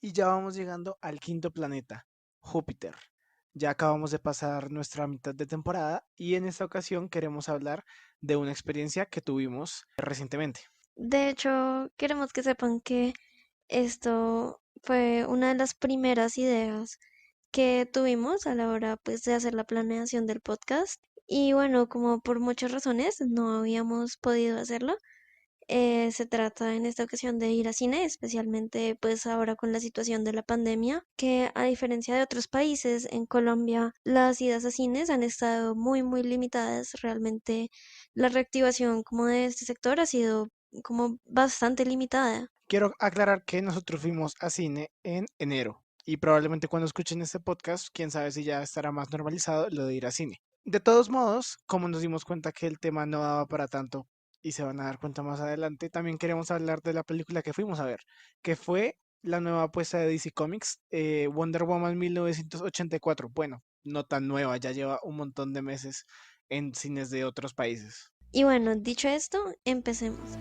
Y ya vamos llegando al quinto planeta, Júpiter. Ya acabamos de pasar nuestra mitad de temporada y en esta ocasión queremos hablar de una experiencia que tuvimos recientemente. De hecho, queremos que sepan que esto fue una de las primeras ideas que tuvimos a la hora pues de hacer la planeación del podcast. Y bueno, como por muchas razones no habíamos podido hacerlo. Se trata en esta ocasión de ir a cine, especialmente pues ahora con la situación de la pandemia, que a diferencia de otros países, en Colombia las idas a cines han estado muy limitadas. Realmente la reactivación como de este sector ha sido como bastante limitada. Quiero aclarar que nosotros fuimos a cine en enero y probablemente cuando escuchen este podcast, quién sabe si ya estará más normalizado lo de ir a cine. De todos modos, como nos dimos cuenta que el tema no daba para tanto y se van a dar cuenta más adelante, también queremos hablar de la película que fuimos a ver, que fue la nueva apuesta de DC Comics, Wonder Woman 1984. Bueno, no tan nueva, ya lleva un montón de meses en cines de otros países. Y bueno, dicho esto, empecemos.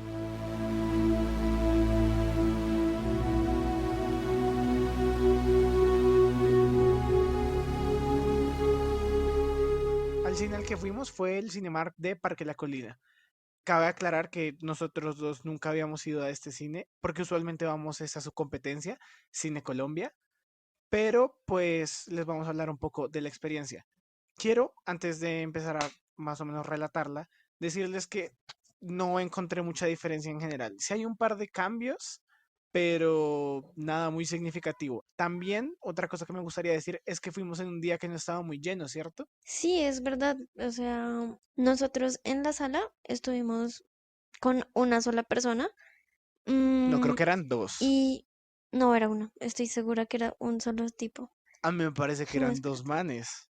Al cine al que fuimos fue el Cinemark de Parque La Colina. Cabe aclarar que nosotros dos nunca habíamos ido a este cine, porque usualmente vamos es a su competencia, Cine Colombia, pero pues les vamos a hablar un poco de la experiencia. Quiero, antes de empezar a más o menos relatarla, decirles que no encontré mucha diferencia en general. Sí hay un par de cambios, pero nada muy significativo. También otra cosa que me gustaría decir es que fuimos en un día que no estaba muy lleno, ¿cierto? Sí, es verdad. O sea, nosotros en la sala estuvimos con una sola persona. No, creo mm, que eran dos. y no era una, estoy segura que era un solo tipo. A mí me parece que No, eran dos espérate. manes.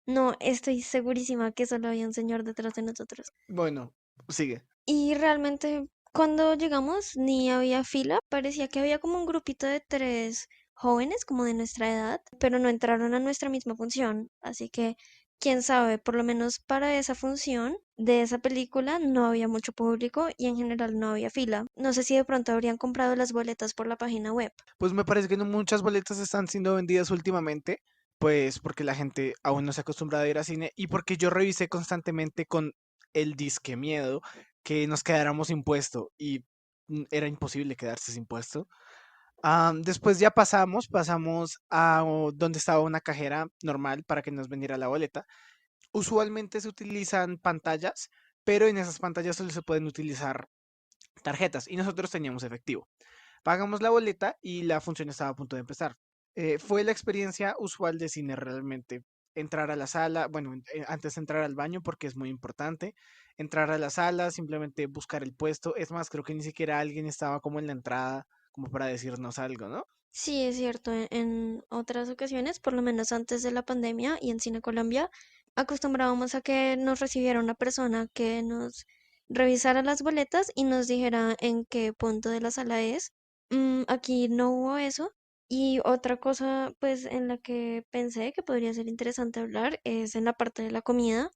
No, estoy segurísima que solo había un señor detrás de nosotros. Bueno, sigue. Y realmente cuando llegamos ni había fila, parecía que había como un grupito de tres jóvenes como de nuestra edad, pero no entraron a nuestra misma función. Así que, quién sabe, por lo menos para esa función de esa película no había mucho público y en general no había fila. No sé si de pronto habrían comprado las boletas por la página web. Pues me parece que no muchas boletas están siendo vendidas últimamente, pues porque la gente aún no se acostumbra a ir al cine y porque yo revisé constantemente con el disque miedo que nos quedáramos sin puesto y era imposible quedarse sin puesto. Después ya pasamos a donde estaba una cajera normal para que nos vendiera la boleta. Usualmente se utilizan pantallas, pero en esas pantallas solo se pueden utilizar tarjetas y nosotros teníamos efectivo. Pagamos la boleta y la función estaba a punto de empezar. Fue la experiencia usual de cine realmente. Entrar a la sala, bueno, antes de entrar al baño porque es muy importante, entrar a la sala, simplemente buscar el puesto. Es más, creo que ni siquiera alguien estaba como en la entrada como para decirnos algo, ¿no? Sí, es cierto, en otras ocasiones, por lo menos antes de la pandemia y en Cine Colombia, acostumbrábamos a que nos recibiera una persona que nos revisara las boletas y nos dijera en qué punto de la sala es. Aquí no hubo eso. Y otra cosa, pues, en la que pensé que podría ser interesante hablar es en la parte de la comida.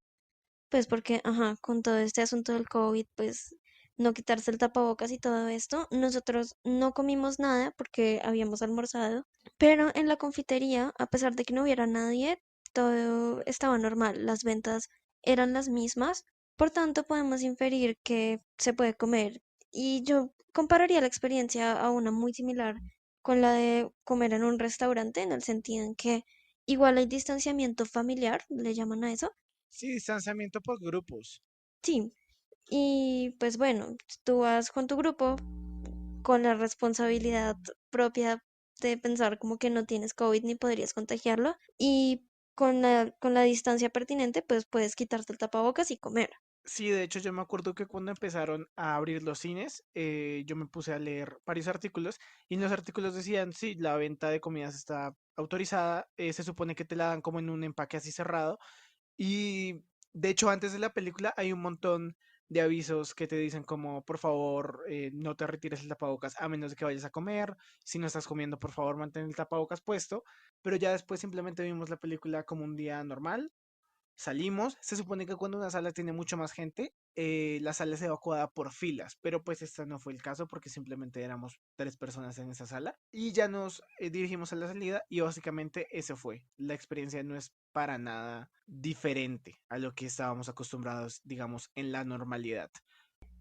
Pues porque, ajá, con todo este asunto del COVID, pues no quitarse el tapabocas y todo esto, nosotros no comimos nada porque habíamos almorzado, pero en la confitería, a pesar de que no hubiera nadie, todo estaba normal, las ventas eran las mismas, por tanto podemos inferir que se puede comer. Y yo compararía la experiencia a una muy similar con la de comer en un restaurante, en el sentido en que igual hay distanciamiento familiar, le llaman a eso. Sí, distanciamiento por grupos. Sí, y pues bueno, tú vas con tu grupo con la responsabilidad propia de pensar como que no tienes COVID ni podrías contagiarlo y con la distancia pertinente pues puedes quitarte el tapabocas y comer. Sí, de hecho yo me acuerdo que cuando empezaron a abrir los cines, yo me puse a leer varios artículos y en los artículos decían, sí, la venta de comidas está autorizada, se supone que te la dan como en un empaque así cerrado y de hecho antes de la película hay un montón de avisos que te dicen como, por favor, no te retires el tapabocas a menos de que vayas a comer, si no estás comiendo, por favor, mantén el tapabocas puesto, pero ya después simplemente vimos la película como un día normal. Salimos, se supone que cuando una sala tiene mucho más gente, la sala es evacuada por filas, pero pues esta no fue el caso porque simplemente éramos tres personas en esa sala y ya nos dirigimos a la salida y básicamente eso fue. La experiencia no es para nada diferente a lo que estábamos acostumbrados, digamos, en la normalidad.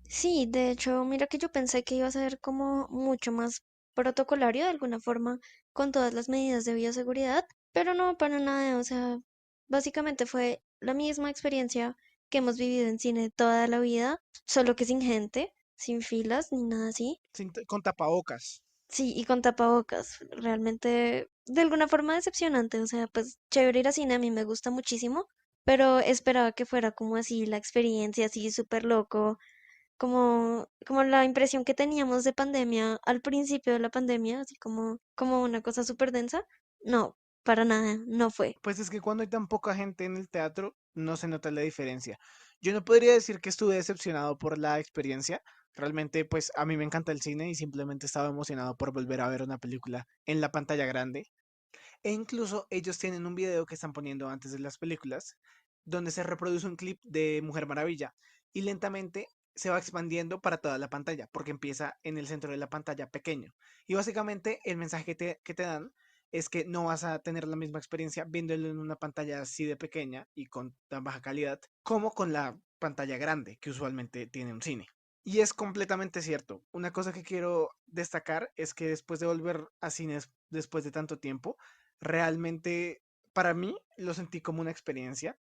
Sí, de hecho, mira que yo pensé que iba a ser como mucho más protocolario de alguna forma con todas las medidas de bioseguridad, pero no para nada, o sea, básicamente fue la misma experiencia que hemos vivido en cine toda la vida, solo que sin gente, sin filas ni nada así. Con tapabocas. Sí, y con tapabocas, realmente de alguna forma decepcionante, o sea, pues chévere ir a cine, a mí me gusta muchísimo, pero esperaba que fuera como así la experiencia, así súper loco como la impresión que teníamos de pandemia al principio de la pandemia, así como una cosa súper densa. No, para nada, no fue. Pues es que cuando hay tan poca gente en el teatro, no se nota la diferencia. Yo no podría decir que estuve decepcionado por la experiencia. Realmente, pues a mí me encanta el cine y simplemente estaba emocionado por volver a ver una película en la pantalla grande. E incluso ellos tienen un video que están poniendo antes de las películas, donde se reproduce un clip de Mujer Maravilla y lentamente se va expandiendo para toda la pantalla, porque empieza en el centro de la pantalla pequeño. Y básicamente el mensaje que te dan es que no vas a tener la misma experiencia viéndolo en una pantalla así de pequeña y con tan baja calidad como con la pantalla grande que usualmente tiene un cine. Y es completamente cierto. Una cosa que quiero destacar es que después de volver a cines después de tanto tiempo, realmente para mí lo sentí como una experiencia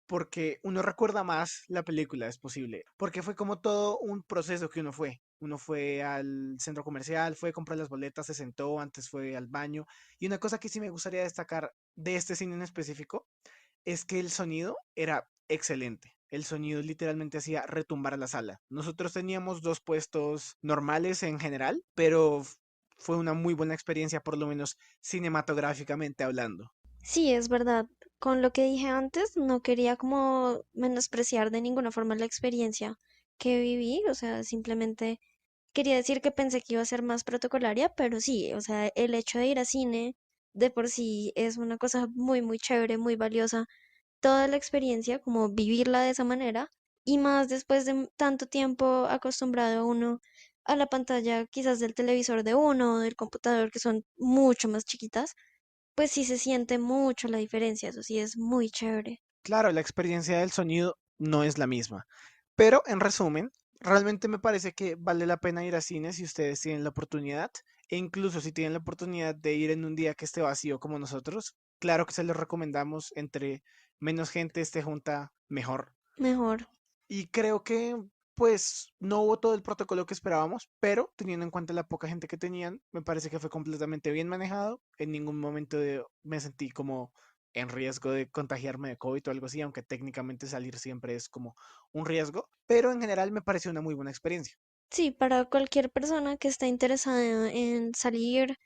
porque uno recuerda más la película, es posible, porque fue como todo un proceso que uno fue. Uno fue al centro comercial, fue a comprar las boletas, se sentó, antes fue al baño. Y una cosa que sí me gustaría destacar de este cine en específico es que el sonido era excelente. El sonido literalmente hacía retumbar la sala. Nosotros teníamos dos puestos normales en general, pero fue una muy buena experiencia, por lo menos cinematográficamente hablando. Sí, es verdad. Con lo que dije antes, no quería como menospreciar de ninguna forma la experiencia que viví, o sea, simplemente quería decir que pensé que iba a ser más protocolaria, pero sí, o sea, el hecho de ir a cine de por sí es una cosa muy, muy chévere, muy valiosa toda la experiencia, como vivirla de esa manera, y más después de tanto tiempo acostumbrado uno a la pantalla quizás del televisor de uno o del computador, que son mucho más chiquitas, pues sí se siente mucho la diferencia, eso sí es muy chévere. Claro, la experiencia del sonido no es la misma, pero en resumen, realmente me parece que vale la pena ir a cine si ustedes tienen la oportunidad, e incluso si tienen la oportunidad de ir en un día que esté vacío como nosotros, claro que se los recomendamos, entre menos gente esté junta, mejor. Mejor. Y creo que, pues, no hubo todo el protocolo que esperábamos, pero teniendo en cuenta la poca gente que tenían, me parece que fue completamente bien manejado. En ningún momento me sentí como en riesgo de contagiarme de COVID o algo así, aunque técnicamente salir siempre es como un riesgo, pero en general me pareció una muy buena experiencia. Sí, para cualquier persona que esté interesada en salir,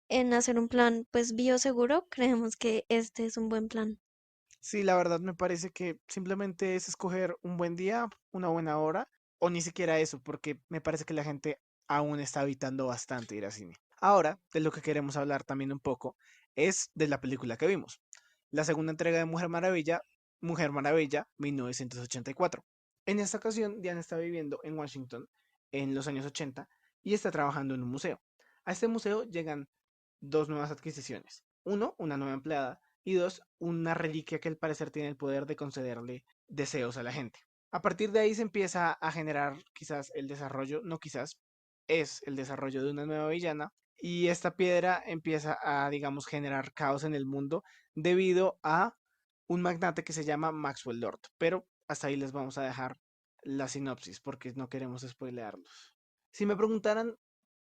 en hacer un plan, pues bioseguro, creemos que este es un buen plan. Sí, la verdad me parece que simplemente es escoger un buen día, una buena hora, o ni siquiera eso, porque me parece que la gente aún está evitando bastante ir al cine. Ahora, de lo que queremos hablar también un poco, es de la película que vimos. La segunda entrega de Mujer Maravilla 1984. En esta ocasión, Diana está viviendo en Washington en los años 80 y está trabajando en un museo. A este museo llegan dos nuevas adquisiciones. Uno, una nueva empleada y dos, una reliquia que al parecer tiene el poder de concederle deseos a la gente. A partir de ahí se empieza a generar quizás el desarrollo, no quizás, es el desarrollo de una nueva villana y esta piedra empieza a, digamos, generar caos en el mundo debido a un magnate que se llama Maxwell Lord. Pero hasta ahí les vamos a dejar la sinopsis porque no queremos spoilearlos. Si me preguntaran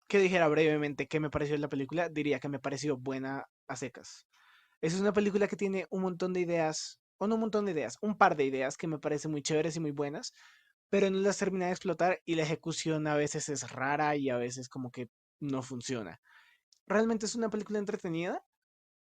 que dijera brevemente qué me pareció la película, diría que me pareció buena a secas. Esa es una película que tiene un montón de ideas, o no un montón de ideas, un par de ideas que me parecen muy chéveres y muy buenas, pero no las termina de explotar y la ejecución a veces es rara y a veces como que no funciona. Realmente es una película entretenida,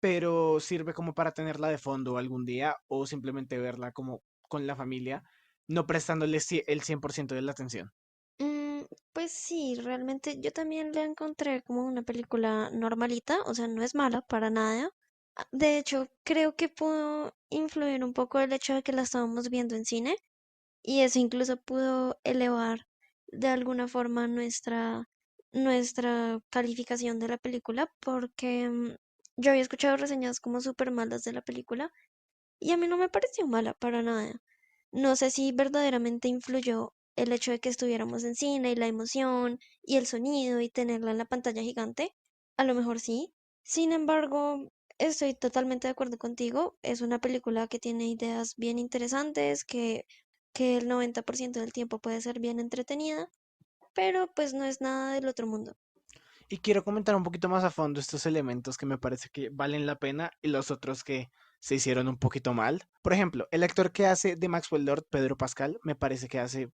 pero sirve como para tenerla de fondo algún día o simplemente verla como con la familia, no prestándole el 100% de la atención. Mm, pues sí, realmente yo también la encontré como una película normalita, o sea, no es mala para nada. De hecho, creo que pudo influir un poco el hecho de que la estábamos viendo en cine y eso incluso pudo elevar de alguna forma nuestra calificación de la película porque yo había escuchado reseñas como súper malas de la película y a mí no me pareció mala para nada. No sé si verdaderamente influyó el hecho de que estuviéramos en cine y la emoción y el sonido y tenerla en la pantalla gigante. A lo mejor sí. Sin embargo, estoy totalmente de acuerdo contigo. Es una película que tiene ideas bien interesantes, que el 90% del tiempo puede ser bien entretenida, pero pues no es nada del otro mundo. Y quiero comentar un poquito más a fondo estos elementos que me parece que valen la pena y los otros que se hicieron un poquito mal. Por ejemplo, el actor que hace de Maxwell Lord, Pedro Pascal, me parece que hace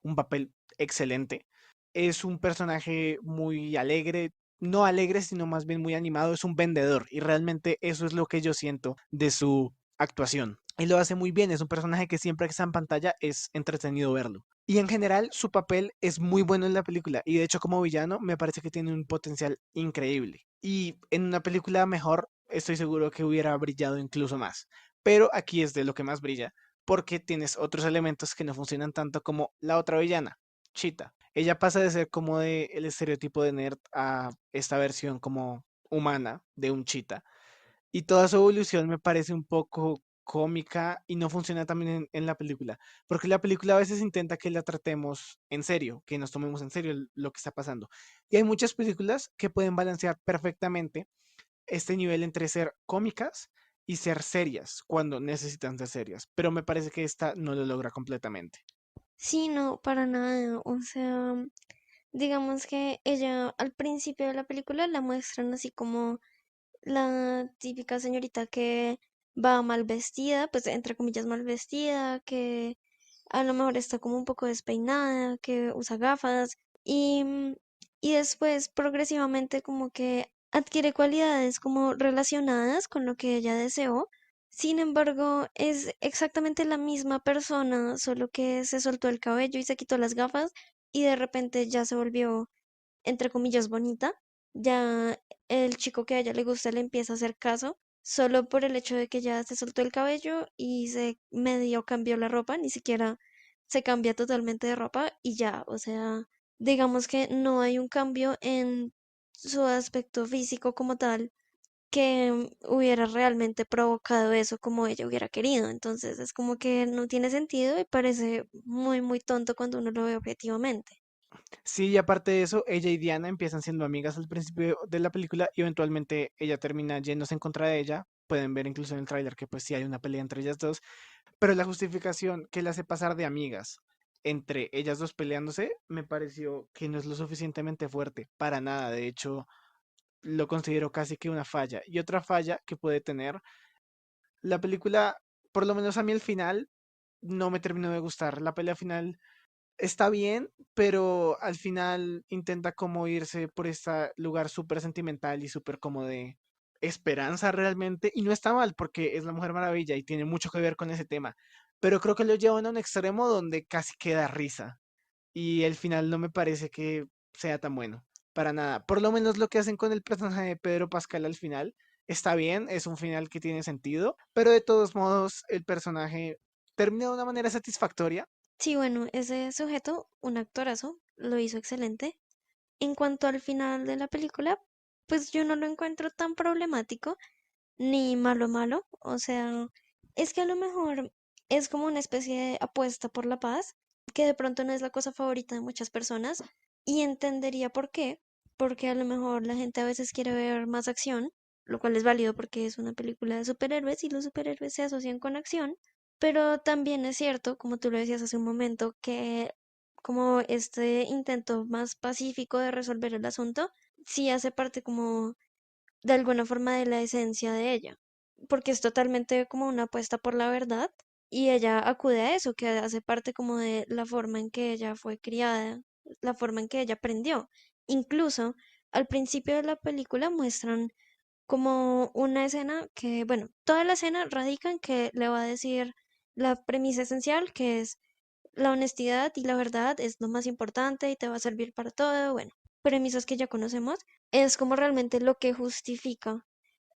un papel excelente. Es un personaje muy alegre, no alegre, sino más bien muy animado, es un vendedor y realmente eso es lo que yo siento de su actuación. Y lo hace muy bien, es un personaje que siempre que está en pantalla es entretenido verlo. Y en general su papel es muy bueno en la película y de hecho como villano me parece que tiene un potencial increíble. Y en una película mejor estoy seguro que hubiera brillado incluso más. Pero aquí es de lo que más brilla porque tienes otros elementos que no funcionan tanto como la otra villana, Cheetah. Ella pasa de ser como de el estereotipo de nerd a esta versión como humana de un Cheetah. Y toda su evolución me parece un poco cómica y no funciona también en la película. Porque la película a veces intenta que la tratemos en serio, que nos tomemos en serio lo que está pasando. Y hay muchas películas que pueden balancear perfectamente este nivel entre ser cómicas y ser serias cuando necesitan ser serias, pero me parece que esta no lo logra completamente. Sí, no, para nada. O sea, digamos que ella al principio de la película la muestran así como la típica señorita que va mal vestida, pues entre comillas mal vestida, que a lo mejor está como un poco despeinada, que usa gafas y después progresivamente como que adquiere cualidades como relacionadas con lo que ella deseó. Sin embargo, es exactamente la misma persona, solo que se soltó el cabello y se quitó las gafas y de repente ya se volvió entre comillas, bonita, ya el chico que a ella le gusta le empieza a hacer caso solo por el hecho de que ya se soltó el cabello y se medio cambió la ropa, ni siquiera se cambia totalmente de ropa y ya, o sea, digamos que no hay un cambio en su aspecto físico como tal que hubiera realmente provocado eso como ella hubiera querido. Entonces es como que no tiene sentido y parece muy, muy tonto cuando uno lo ve objetivamente. Sí, y aparte de eso, ella y Diana empiezan siendo amigas al principio de la película y eventualmente ella termina yéndose en contra de ella. Pueden ver incluso en el tráiler que pues sí hay una pelea entre ellas dos, pero la justificación que la hace pasar de amigas entre ellas dos peleándose me pareció que no es lo suficientemente fuerte, para nada. De hecho, lo considero casi que una falla. Y otra falla que puede tener la película, por lo menos a mí el final, no me terminó de gustar. La pelea final está bien, pero al final intenta como irse por este lugar súper sentimental y súper como de esperanza realmente. Y no está mal porque es la Mujer Maravilla y tiene mucho que ver con ese tema. Pero creo que lo llevan a un extremo donde casi queda risa. Y el final no me parece que sea tan bueno. Para nada. Por lo menos lo que hacen con el personaje de Pedro Pascal al final está bien, es un final que tiene sentido, pero de todos modos el personaje termina de una manera satisfactoria. Sí, bueno, ese sujeto, un actorazo, lo hizo excelente. En cuanto al final de la película, pues yo no lo encuentro tan problemático ni malo malo. O sea, es que a lo mejor es como una especie de apuesta por la paz, que de pronto no es la cosa favorita de muchas personas y entendería por qué, porque a lo mejor la gente a veces quiere ver más acción, lo cual es válido porque es una película de superhéroes y los superhéroes se asocian con acción, pero también es cierto, como tú lo decías hace un momento, que como este intento más pacífico de resolver el asunto, sí hace parte como de alguna forma de la esencia de ella, porque es totalmente como una apuesta por la verdad y ella acude a eso, que hace parte como de la forma en que ella fue criada, la forma en que ella aprendió. Incluso al principio de la película muestran como una escena que, bueno, toda la escena radica en que le va a decir la premisa esencial, que es la honestidad y la verdad es lo más importante y te va a servir para todo, bueno, premisas que ya conocemos, es como realmente lo que justifica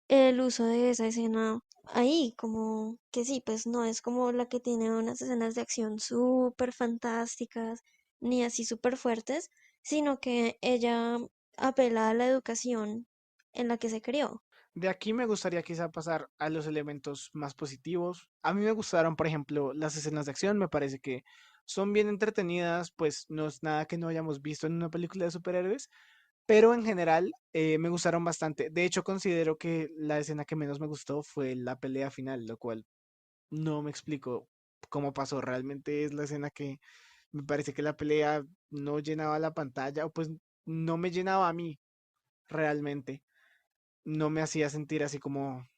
el uso de esa escena ahí, como que sí, pues no es como la que tiene unas escenas de acción súper fantásticas, ni así súper fuertes, sino que ella apela a la educación en la que se crió. De aquí me gustaría quizá pasar a los elementos más positivos. A mí me gustaron, por ejemplo, las escenas de acción, me parece que son bien entretenidas, pues no es nada que no hayamos visto en una película de superhéroes, pero en general me gustaron bastante. De hecho, considero que la escena que menos me gustó fue la pelea final, lo cual no me explico cómo pasó. Realmente es la escena que me parece que la pelea no llenaba la pantalla, o pues no me llenaba a mí realmente. No me hacía sentir así como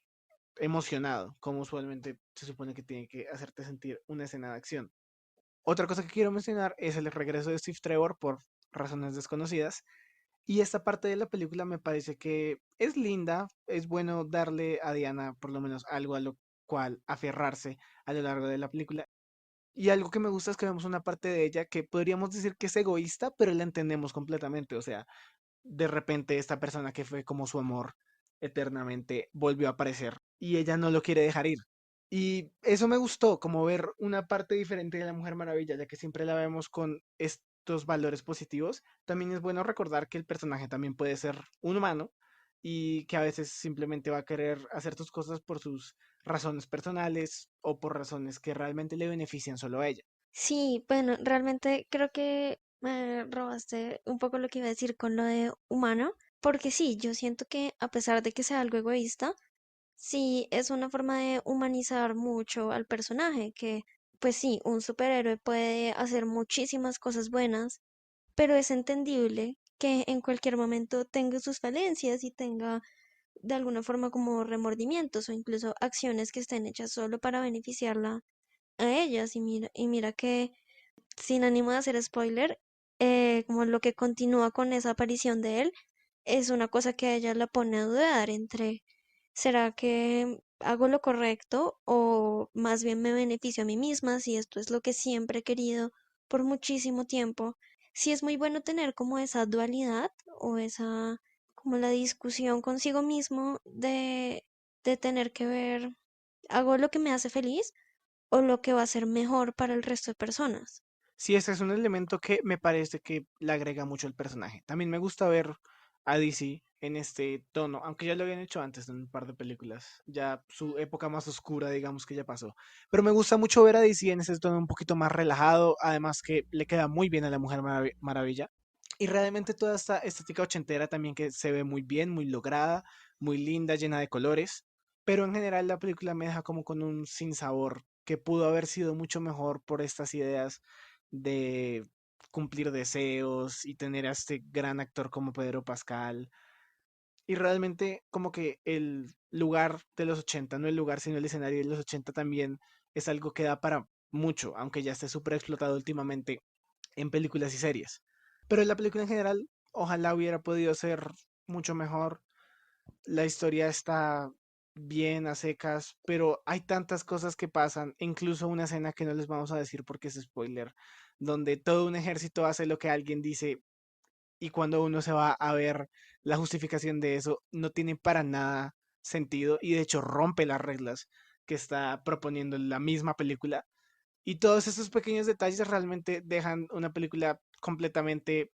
emocionado, como usualmente se supone que tiene que hacerte sentir una escena de acción. Otra cosa que quiero mencionar es el regreso de Steve Trevor por razones desconocidas. Y esta parte de la película me parece que es linda, es bueno darle a Diana por lo menos algo a lo cual aferrarse a lo largo de la película. Y algo que me gusta es que vemos una parte de ella que podríamos decir que es egoísta, pero la entendemos completamente. O sea, de repente esta persona que fue como su amor eternamente volvió a aparecer y ella no lo quiere dejar ir. Y eso me gustó, como ver una parte diferente de la Mujer Maravilla, ya que siempre la vemos con estos valores positivos. También es bueno recordar que el personaje también puede ser un humano y que a veces simplemente va a querer hacer sus cosas por sus razones personales o por razones que realmente le benefician solo a ella. Sí, bueno, realmente creo que me robaste un poco lo que iba a decir con lo de humano, porque sí, yo siento que a pesar de que sea algo egoísta, sí es una forma de humanizar mucho al personaje, que pues sí, un superhéroe puede hacer muchísimas cosas buenas, pero es entendible que en cualquier momento tenga sus falencias y tenga de alguna forma como remordimientos o incluso acciones que estén hechas solo para beneficiarla a ellas. Y mira que, sin ánimo de hacer spoiler, como lo que continúa con esa aparición de él es una cosa que a ella la pone a dudar entre, ¿será que hago lo correcto o más bien me beneficio a mí misma si esto es lo que siempre he querido por muchísimo tiempo? Sí es muy bueno tener como esa dualidad o esa, como la discusión consigo mismo de tener que ver, ¿hago lo que me hace feliz o lo que va a ser mejor para el resto de personas? Sí, ese es un elemento que me parece que le agrega mucho al personaje. También me gusta ver a DC en este tono, aunque ya lo habían hecho antes en un par de películas, ya su época más oscura, digamos que ya pasó. Pero me gusta mucho ver a DC en ese tono un poquito más relajado, además que le queda muy bien a la Mujer Maravilla. Y realmente toda esta estética ochentera también que se ve muy bien, muy lograda, muy linda, llena de colores. Pero en general la película me deja como con un sinsabor que pudo haber sido mucho mejor por estas ideas de cumplir deseos y tener a este gran actor como Pedro Pascal. Y realmente como que el lugar de los 80 no el lugar, sino el escenario de los 80 también es algo que da para mucho, aunque ya esté súper explotado últimamente en películas y series. Pero la película en general, ojalá hubiera podido ser mucho mejor. La historia está bien a secas, pero hay tantas cosas que pasan, incluso una escena que no les vamos a decir porque es spoiler, donde todo un ejército hace lo que alguien dice y cuando uno se va a ver la justificación de eso, no tiene para nada sentido y de hecho rompe las reglas que está proponiendo la misma película. Y todos esos pequeños detalles realmente dejan una película completamente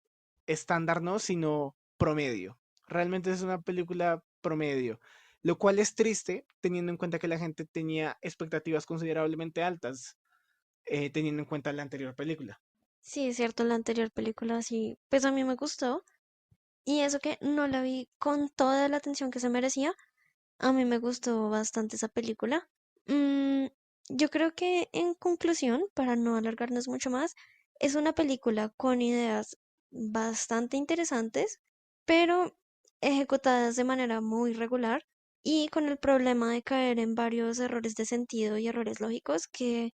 estándar, no, sino promedio. Realmente es una película promedio, lo cual es triste teniendo en cuenta que la gente tenía expectativas considerablemente altas, teniendo en cuenta la anterior película. Sí, es cierto, la anterior película sí, pues a mí me gustó. Y eso que no la vi con toda la atención que se merecía, a mí me gustó bastante esa película. Mm, yo creo que en conclusión, para no alargarnos mucho más, es una película con ideas bastante interesantes, pero ejecutadas de manera muy regular y con el problema de caer en varios errores de sentido y errores lógicos que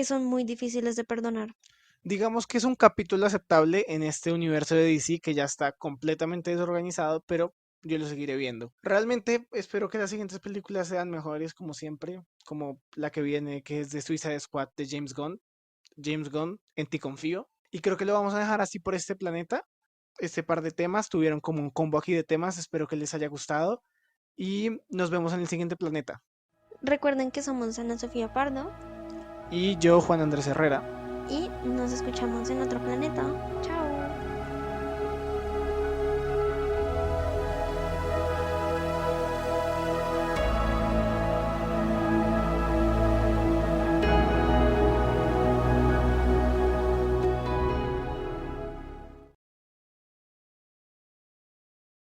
son muy difíciles de perdonar. Digamos que es un capítulo aceptable en este universo de DC que ya está completamente desorganizado, pero yo lo seguiré viendo. Realmente espero que las siguientes películas sean mejores como siempre, como la que viene que es de Suicide Squad de James Gunn. James Gunn, en ti confío. Y creo que lo vamos a dejar así por este planeta. Este par de temas tuvieron como un combo aquí de temas. Espero que les haya gustado. Y nos vemos en el siguiente planeta. Recuerden que somos Ana Sofía Pardo Y yo, Juan Andrés Herrera. y nos escuchamos en otro planeta. Chao.